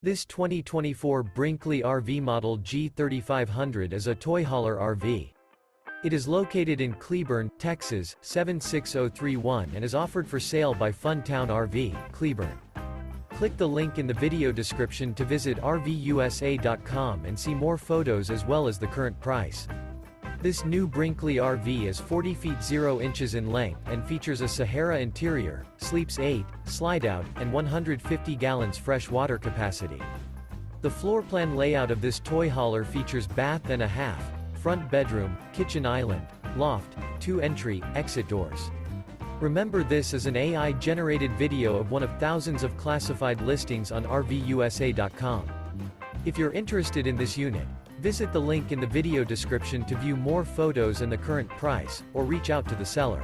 This 2024 Brinkley RV Model G 3500 is a toy hauler RV. It is located in Cleburne, Texas, 76031 and is offered for sale by Funtown RV, Cleburne. Click the link in the video description to visit RVUSA.com and see more photos as well as the current price. This new Brinkley RV is 40 feet 0 inches in length and features a SAHARA interior, sleeps 8, Slideout, and 150 gallons fresh water capacity. The floor plan layout of this toy hauler features bath and a half, front bedroom, kitchen island, loft, 2 entry, exit doors. Remember, this is an AI-generated video of one of thousands of classified listings on RVUSA.com. If you're interested in this unit, visit the link in the video description to view more photos and the current price, or reach out to the seller.